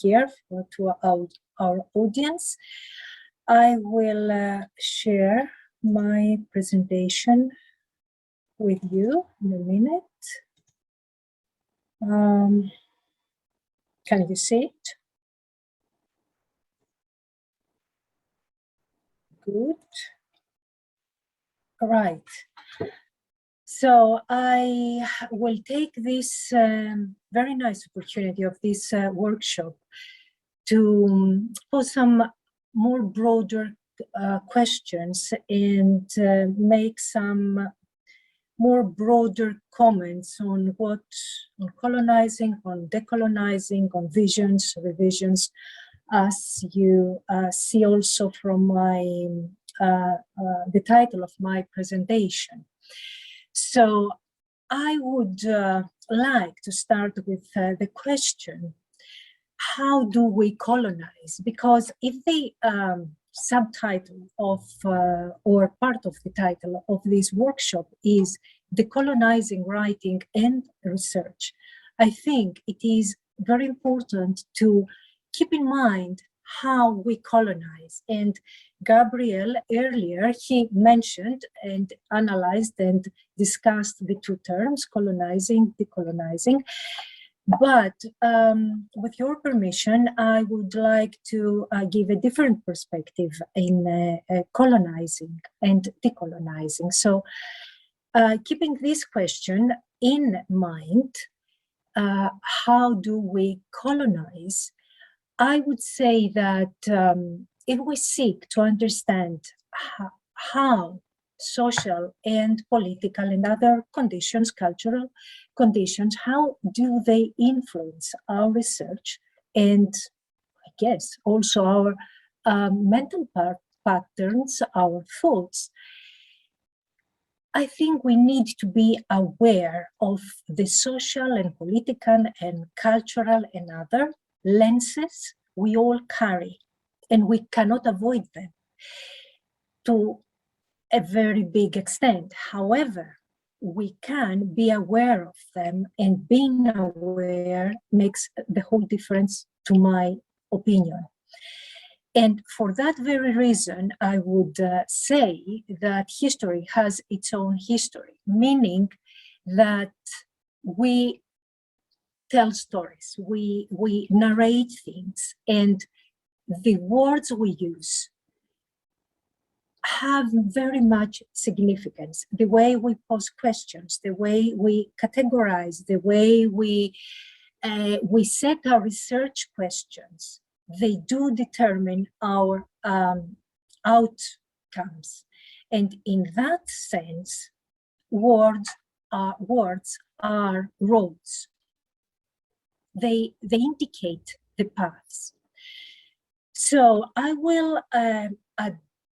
here to our audience. I will share my presentation with you in a minute. Can you see it? Good. All right. So I will take this very nice opportunity of this workshop to pose some more broader questions and make some more broader comments on colonizing, on decolonizing, on visions, revisions, as you see also from my the title of my presentation. So I would like to start with the question, how do we colonize? Because if the subtitle of or part of the title of this workshop is Decolonizing Writing and Research, I think it is very important to keep in mind how we colonize. And Gabriel earlier, he mentioned and analyzed and discussed the two terms, colonizing, decolonizing. But with your permission, I would like to give a different perspective in colonizing and decolonizing. So keeping this question in mind, how do we colonize? I would say that if we seek to understand how social and political and other conditions, cultural conditions, how do they influence our research and I guess also our mental patterns, our thoughts, I think we need to be aware of the social and political and cultural and other lenses we all carry, and we cannot avoid them to a very big extent. However, we can be aware of them, and being aware makes the whole difference, to my opinion. And for that very reason, I would say that history has its own history, meaning that we tell stories, we narrate things, and the words we use have very much significance. The way we pose questions, the way we categorize, the way we set our research questions, they do determine our outcomes. And in that sense, words are roads. They indicate the paths. So I will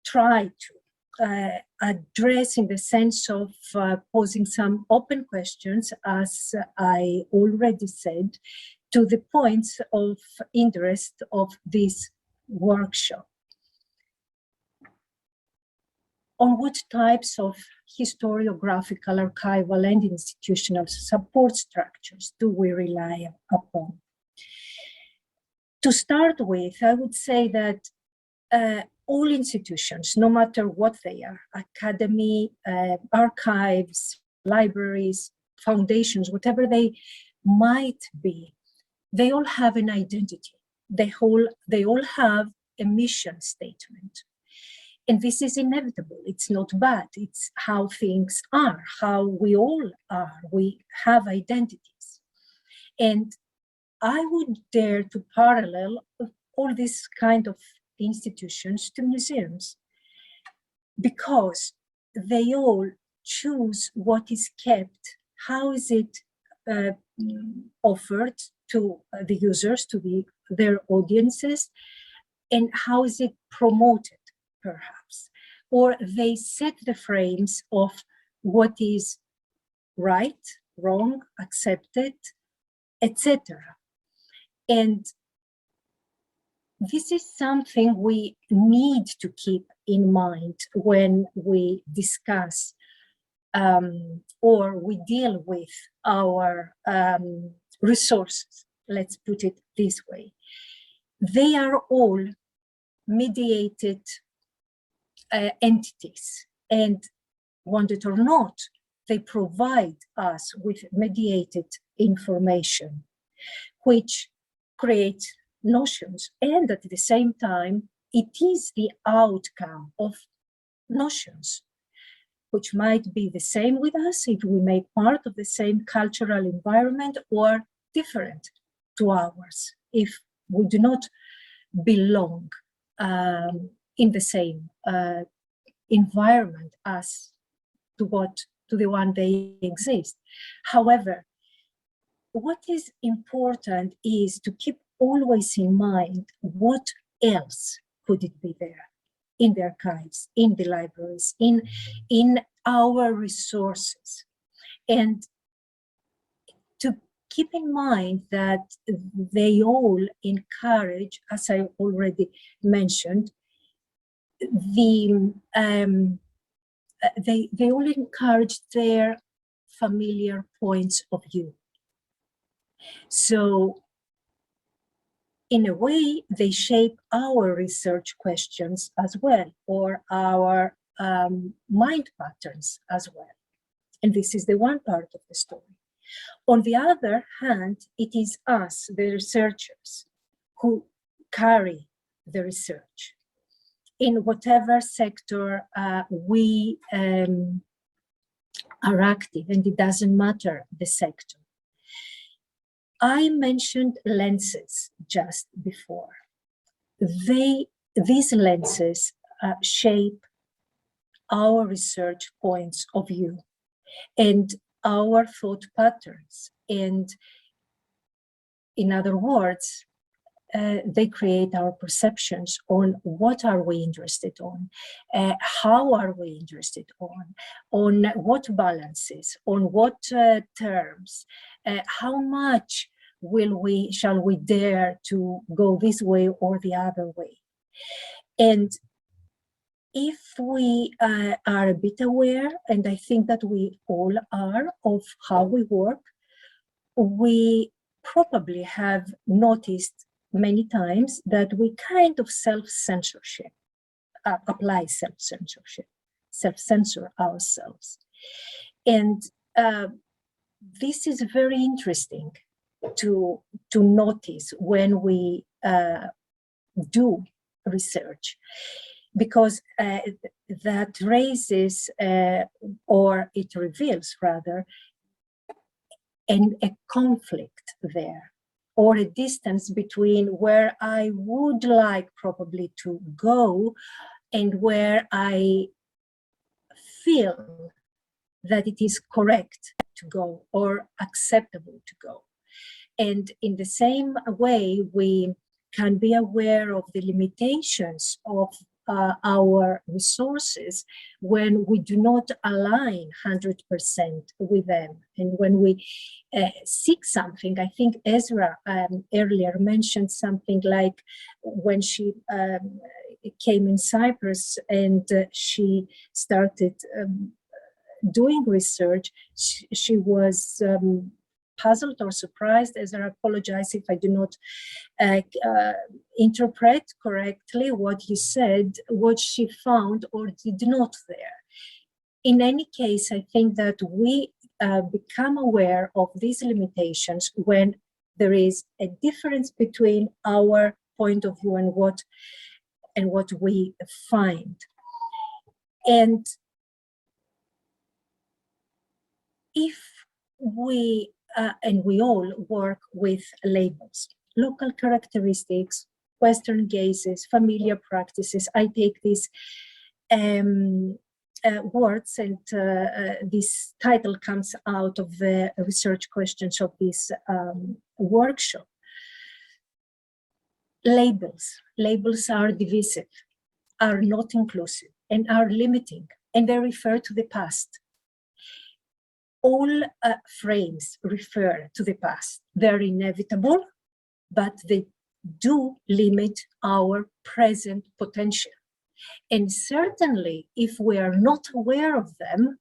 try to address in the sense of posing some open questions, as I already said, to the points of interest of this workshop. On what types of historiographical, archival, and institutional support structures do we rely upon? To start with, I would say that all institutions, no matter what they are, academy, archives, libraries, foundations, whatever they might be, they all have an identity. They all have a mission statement. And this is inevitable. It's not bad. It's how things are, how we all are. We have identities. And I would dare to parallel all these kind of institutions to museums, because they all choose what is kept, how is it offered to the users, to their audiences, and how is it promoted, perhaps. Or they set the frames of what is right, wrong, accepted, etc. And this is something we need to keep in mind when we discuss or we deal with our resources, let's put it this way. they are all mediated entities, and want it or not, they provide us with mediated information, which creates notions, and at the same time, it is the outcome of notions, which might be the same with us if we make part of the same cultural environment, or different to ours if we do not belong in the same environment as to the one they exist. However, what is important is to keep always in mind what else could it be there in the archives, in the libraries, in our resources, and to keep in mind that they all encourage, as I already mentioned, they all encourage their familiar points of view. So in a way, they shape our research questions as well, or our mind patterns as well. And this is the one part of the story. On the other hand, it is us, the researchers, who carry the research in whatever sector we are active, and it doesn't matter the sector. I mentioned lenses just before. These lenses shape our research points of view and our thought patterns. And in other words, they create our perceptions on what are we interested on, how are we interested on what balances, on what terms, how much shall we dare to go this way or the other way. And if we are a bit aware, and I think that we all are, of how we work, we probably have noticed many times that we kind of self-censorship, apply self-censorship, self-censor ourselves. And this is very interesting to notice when we do research, because that raises, or it reveals rather, a conflict there, or a distance between where I would like probably to go and where I feel that it is correct to go or acceptable to go. And in the same way, we can be aware of the limitations of our resources when we do not align 100% with them. And when we seek something, I think Ezra earlier mentioned something like when she came in Cyprus and she started doing research, she was puzzled or surprised, as I apologize if I do not interpret correctly what you said, what she found or did not there. In any case, I think that we become aware of these limitations when there is a difference between our point of view and what we find. And if we and we all work with labels, local characteristics, Western gazes, familiar practices. I take these words, and this title comes out of the research questions of this workshop. Labels are divisive, are not inclusive, and are limiting, and they refer to the past. All frames refer to the past. They're inevitable, but they do limit our present potential. And certainly, if we are not aware of them,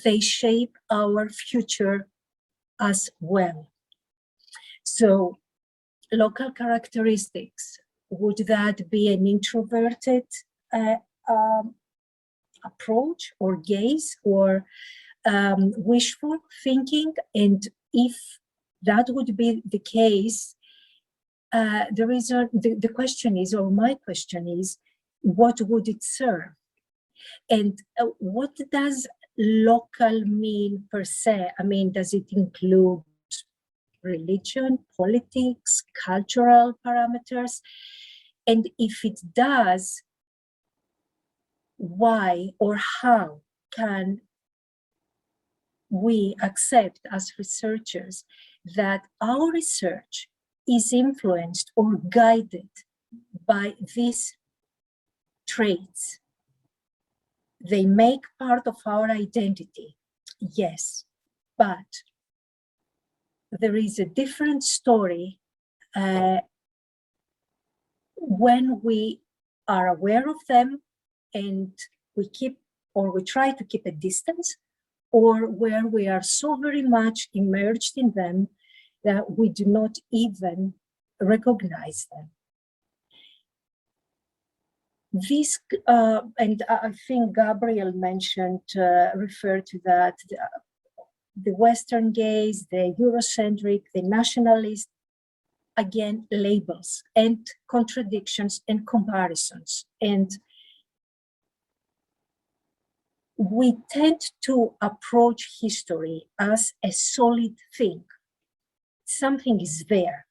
they shape our future as well. So local characteristics, would that be an introverted approach or gaze or wishful thinking? And if that would be the case, the question is, or my question is, what would it serve? And what does local mean per se? I mean, does it include religion, politics, cultural parameters? And if it does, why or how can we accept as researchers that our research is influenced or guided by these traits? They make part of our identity, yes, but there is a different story when we are aware of them and we try to keep a distance, or where we are so very much immersed in them that we do not even recognize them. This, and I think Gabriel referred to that, the Western gaze, the Eurocentric, the nationalist, again, labels and contradictions and comparisons. And we tend to approach history as a solid thing. Something is there.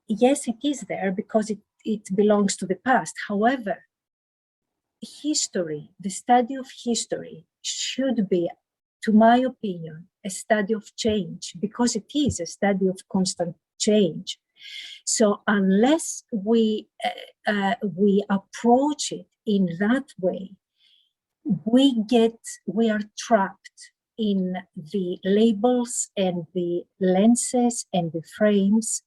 Yes, it is there because it belongs to the past. However, history, the study of history, should be, to my opinion, a study of change, because it is a study of constant change. So unless we approach it in that way, we are trapped in the labels and the lenses and the frames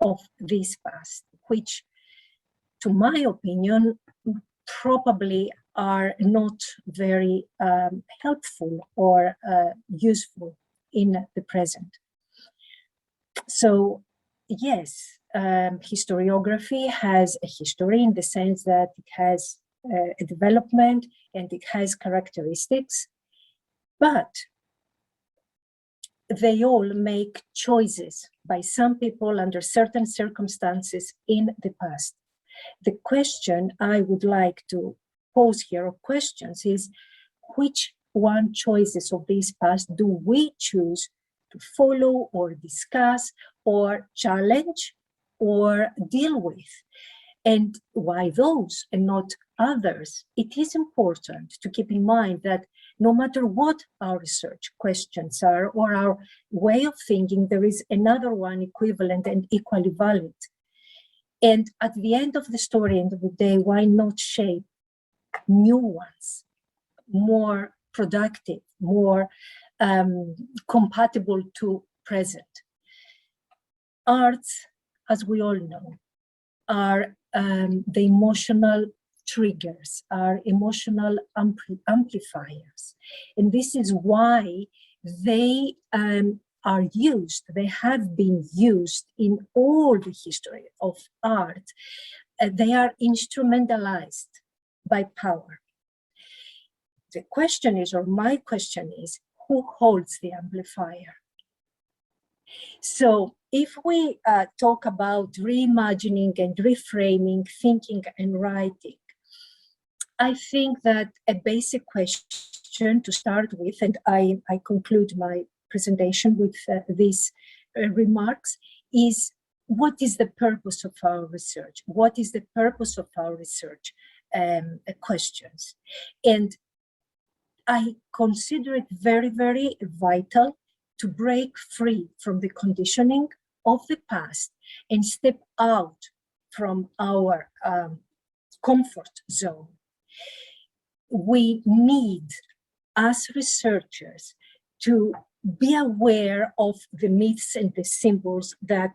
of this past, which, to my opinion, probably are not very helpful or useful in the present. So yes, historiography has a history in the sense that it has a development and it has characteristics, but they all make choices by some people under certain circumstances in the past. The question I would like to pose here, or questions, is which one choices of this past do we choose to follow or discuss or challenge or deal with? And why those and not others? It is important to keep in mind that no matter what our research questions are or our way of thinking, there is another one equivalent and equally valid. And at the end of the story, end of the day, why not shape new ones, more productive, more compatible to present? Arts, as we all know, are the emotional triggers, are emotional amplifiers. And this is why they are used, they have been used in all the history of art. They are instrumentalized by power. The question is, or my question is, who holds the amplifier? So if we talk about reimagining and reframing, thinking and writing, I think that a basic question to start with, and I conclude my presentation with these remarks, is what is the purpose of our research? What is the purpose of our research questions? And I consider it very, very vital to break free from the conditioning of the past and step out from our comfort zone. We need, as researchers, to be aware of the myths and the symbols that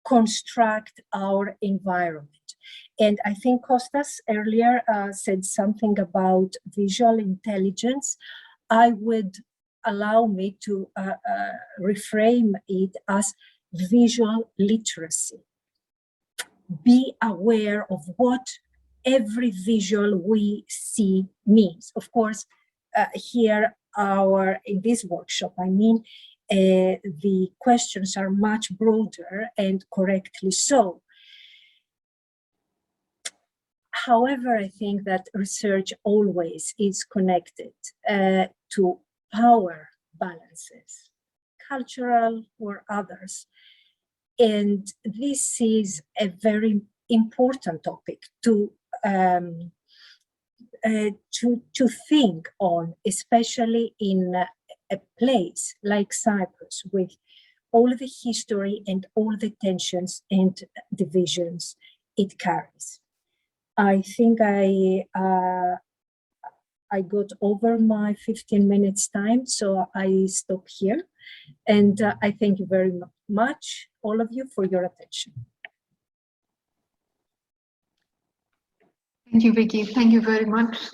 construct our environment. And I think Kostas earlier said something about visual intelligence. I would allow me to reframe it as visual literacy. Be aware of what every visual we see means. Of course, here in this workshop, the questions are much broader, and correctly so. However, I think that research always is connected to power balances, cultural or others. And this is a very important topic to think on, especially in a place like Cyprus, with all the history and all the tensions and divisions it carries. I think I got over my 15 minutes time, so I stop here. And I thank you very much, all of you, for your attention. Thank you, Vicky. Thank you very much.